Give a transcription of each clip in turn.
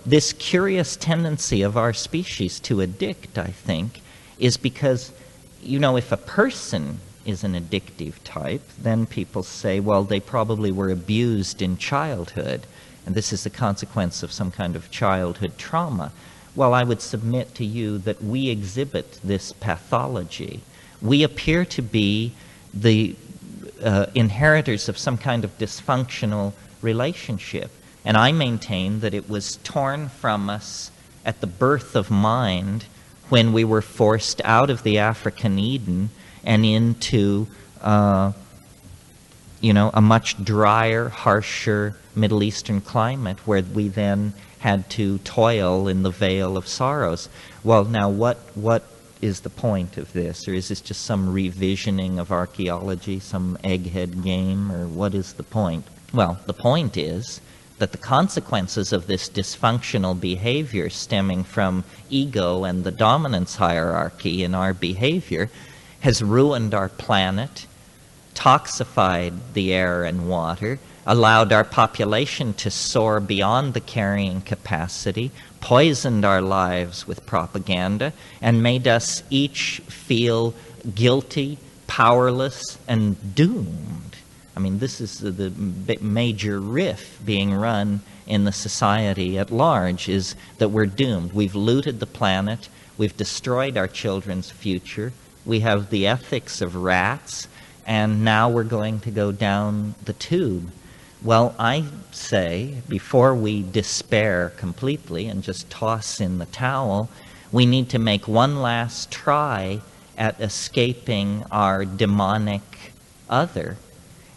this curious tendency of our species to addict, I think, is because, you know, if a person is an addictive type, then people say, well, they probably were abused in childhood, and this is the consequence of some kind of childhood trauma. Well, I would submit to you that we exhibit this pathology. We appear to be the inheritors of some kind of dysfunctional relationship. And I maintain that it was torn from us at the birth of mind when we were forced out of the African Eden and into, you know, a much drier, harsher Middle Eastern climate where we then had to toil in the vale of sorrows. Well, now what is the point of this? Or is this just some revisioning of archaeology, some egghead game, or what is the point? Well, the point is that the consequences of this dysfunctional behavior stemming from ego and the dominance hierarchy in our behavior has ruined our planet, toxified the air and water, allowed our population to soar beyond the carrying capacity, poisoned our lives with propaganda, and made us each feel guilty, powerless, and doomed. I mean, this is the major riff being run in the society at large, is that we're doomed. We've looted the planet, we've destroyed our children's future, we have the ethics of rats, and now we're going to go down the tube. Well, I say, before we despair completely and just toss in the towel, we need to make one last try at escaping our demonic other,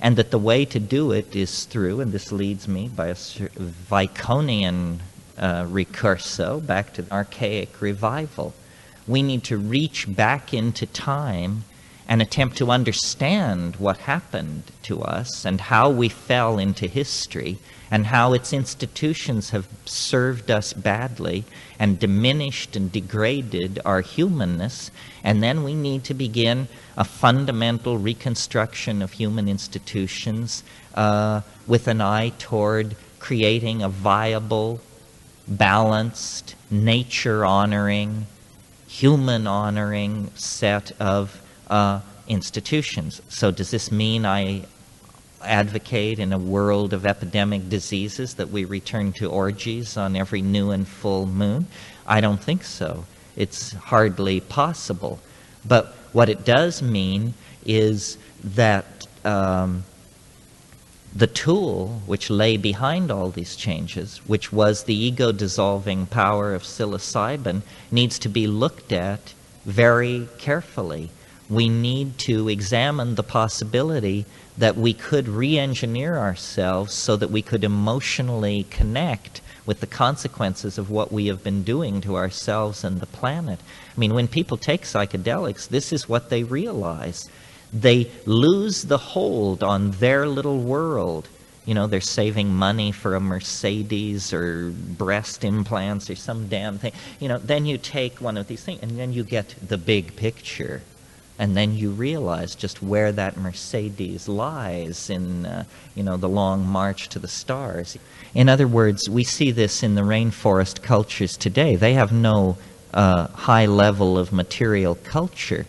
and that the way to do it is through, and this leads me by a Viconian recurso back to archaic revival. We need to reach back into time and attempt to understand what happened to us and how we fell into history and how its institutions have served us badly and diminished and degraded our humanness. And then we need to begin a fundamental reconstruction of human institutions with an eye toward creating a viable, balanced, nature-honoring, human-honoring set of institutions. So does this mean I advocate in a world of epidemic diseases that we return to orgies on every new and full moon? I don't think so. It's hardly possible. But what it does mean is that the tool which lay behind all these changes, which was the ego-dissolving power of psilocybin, needs to be looked at very carefully. We need to examine the possibility that we could re-engineer ourselves so that we could emotionally connect with the consequences of what we have been doing to ourselves and the planet. I mean, when people take psychedelics, this is what they realize. They lose the hold on their little world. You know, they're saving money for a Mercedes or breast implants or some damn thing. You know, then you take one of these things and then you get the big picture. And then you realize just where that Mercedes lies in, you know, the long march to the stars. In other words, we see this in the rainforest cultures today. They have no high level of material culture.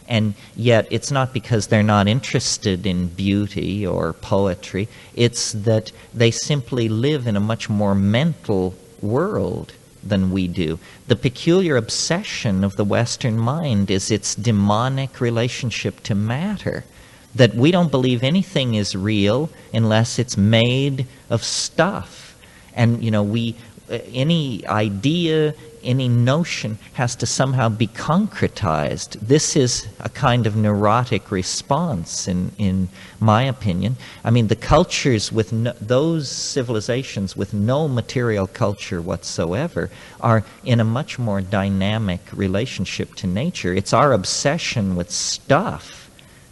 And yet it's not because they're not interested in beauty or poetry. It's that they simply live in a much more mental world than we do. The peculiar obsession of the Western mind is its demonic relationship to matter, that we don't believe anything is real unless it's made of stuff. And, you know, any idea, any notion has to somehow be concretized. This is a kind of neurotic response, in my opinion. I mean, the cultures with those civilizations with no material culture whatsoever are in a much more dynamic relationship to nature. It's our obsession with stuff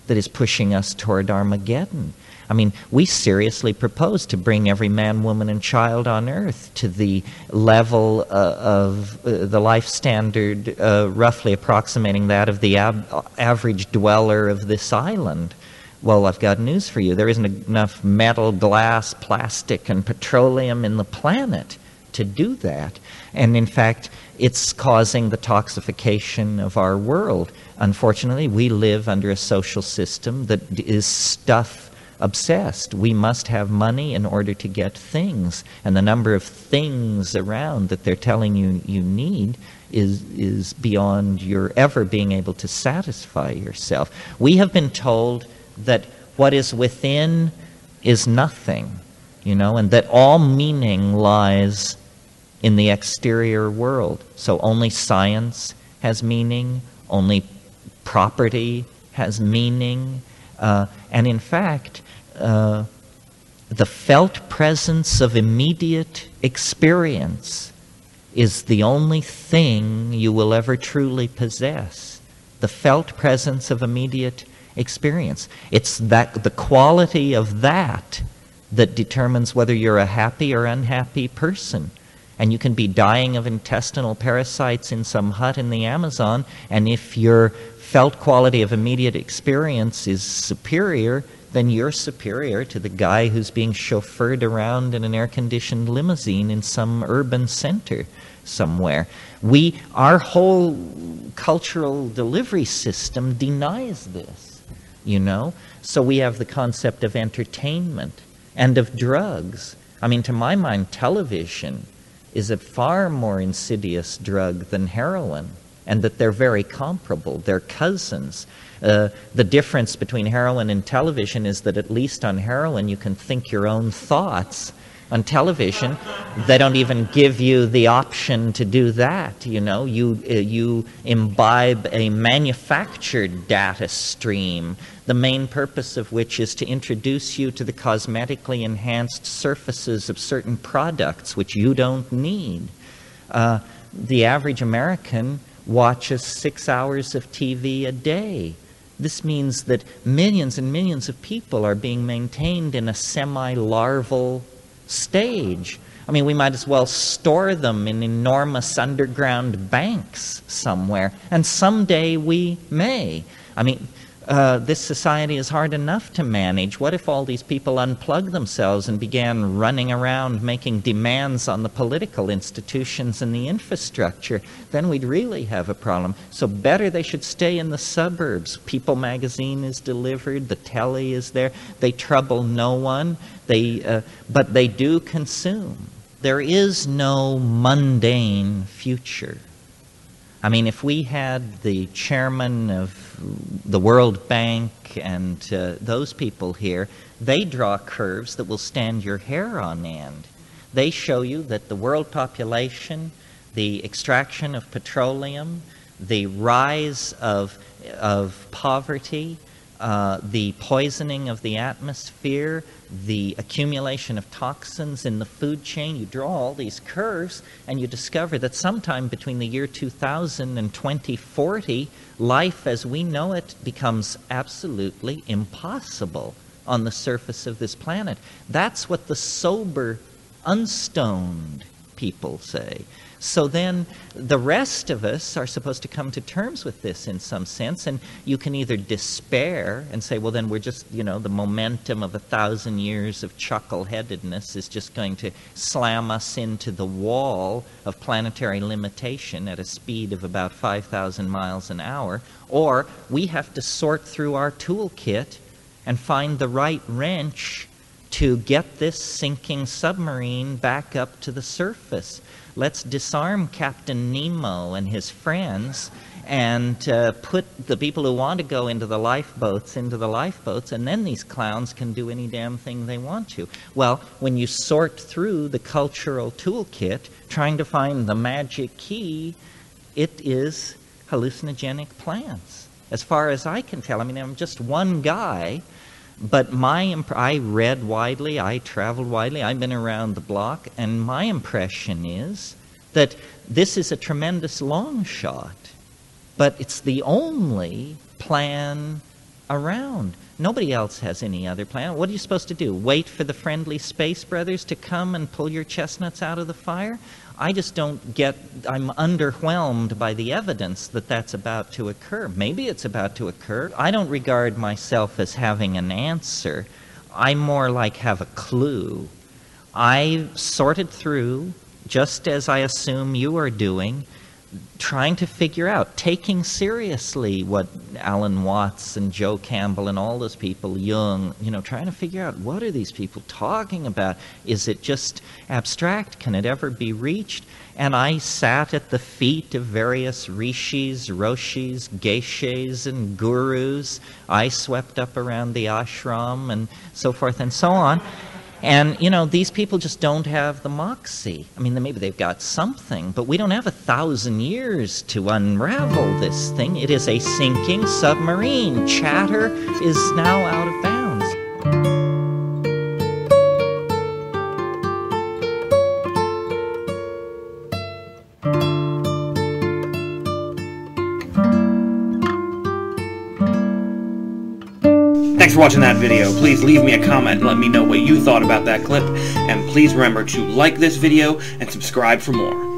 that is pushing us toward Armageddon. I mean, we seriously propose to bring every man, woman, and child on Earth to the level of the life standard roughly approximating that of the average dweller of this island. Well, I've got news for you. There isn't enough metal, glass, plastic, and petroleum in the planet to do that. And in fact, it's causing the toxification of our world. Unfortunately, we live under a social system that is stuff obsessed. We must have money in order to get things. And the number of things around that they're telling you you need is beyond your ever being able to satisfy yourself. We have been told that what is within is nothing, and that all meaning lies in the exterior world. So only science has meaning, only property has meaning, and in fact, the felt presence of immediate experience is the only thing you will ever truly possess. The felt presence of immediate experience. It's that the quality of that determines whether you're a happy or unhappy person. And you can be dying of intestinal parasites in some hut in the Amazon, and if your felt quality of immediate experience is superior, then you're superior to the guy who's being chauffeured around in an air-conditioned limousine in some urban center somewhere. Our whole cultural delivery system denies this, So we have the concept of entertainment and of drugs. I mean, to my mind, television is a far more insidious drug than heroin, and that they're very comparable. They're cousins. The difference between heroin and television is that at least on heroin you can think your own thoughts. On television, they don't even give you the option to do that. You imbibe a manufactured data stream, the main purpose of which is to introduce you to the cosmetically enhanced surfaces of certain products which you don't need. The average American watches 6 hours of TV a day. This means that millions and millions of people are being maintained in a semi-larval stage. I mean, we might as well store them in enormous underground banks somewhere, and someday we may. I mean, this society is hard enough to manage. What if all these people unplugged themselves and began running around making demands on the political institutions and the infrastructure? Then we'd really have a problem. So better they should stay in the suburbs. People magazine is delivered, the telly is there. They trouble no one, but they do consume. There is no mundane future. I mean, if we had the chairman of the World Bank and those people here, they draw curves that will stand your hair on end. They show you that the world population, the extraction of petroleum, the rise of poverty, the poisoning of the atmosphere, the accumulation of toxins in the food chain. You draw all these curves and you discover that sometime between the year 2000 and 2040, life as we know it becomes absolutely impossible on the surface of this planet. That's what the sober, unstoned people say. So then the rest of us are supposed to come to terms with this in some sense, and you can either despair and say, well, then we're just, the momentum of 1,000 years of chuckle-headedness is just going to slam us into the wall of planetary limitation at a speed of about 5,000 miles an hour, or we have to sort through our toolkit and find the right wrench to get this sinking submarine back up to the surface. Let's disarm Captain Nemo and his friends and put the people who want to go into the lifeboats, and then these clowns can do any damn thing they want to. Well, when you sort through the cultural toolkit, trying to find the magic key, it is hallucinogenic plants. As far as I can tell, I mean, I'm just one guy, but I read widely, I traveled widely, I've been around the block, and my impression is that this is a tremendous long shot, but it's the only plan around. Nobody else has any other plan. What are you supposed to do? Wait for the friendly space brothers to come and pull your chestnuts out of the fire? I just don't get, I'm underwhelmed by the evidence that that's about to occur. Maybe it's about to occur. I don't regard myself as having an answer. I more like have a clue. I sorted through just as I assume you are doing, trying to figure out, taking seriously what Alan Watts and Joe Campbell and all those people, Jung, trying to figure out, what are these people talking about? Is it just abstract? Can it ever be reached? And I sat at the feet of various rishis, roshis, geishas, and gurus. I swept up around the ashram and so forth and so on. And, these people just don't have the moxie. I mean, maybe they've got something, but we don't have 1,000 years to unravel this thing. It is a sinking submarine. Chatter is now out of bounds. Thanks for watching that video. Please leave me a comment and let me know what you thought about that clip. And please remember to like this video and subscribe for more.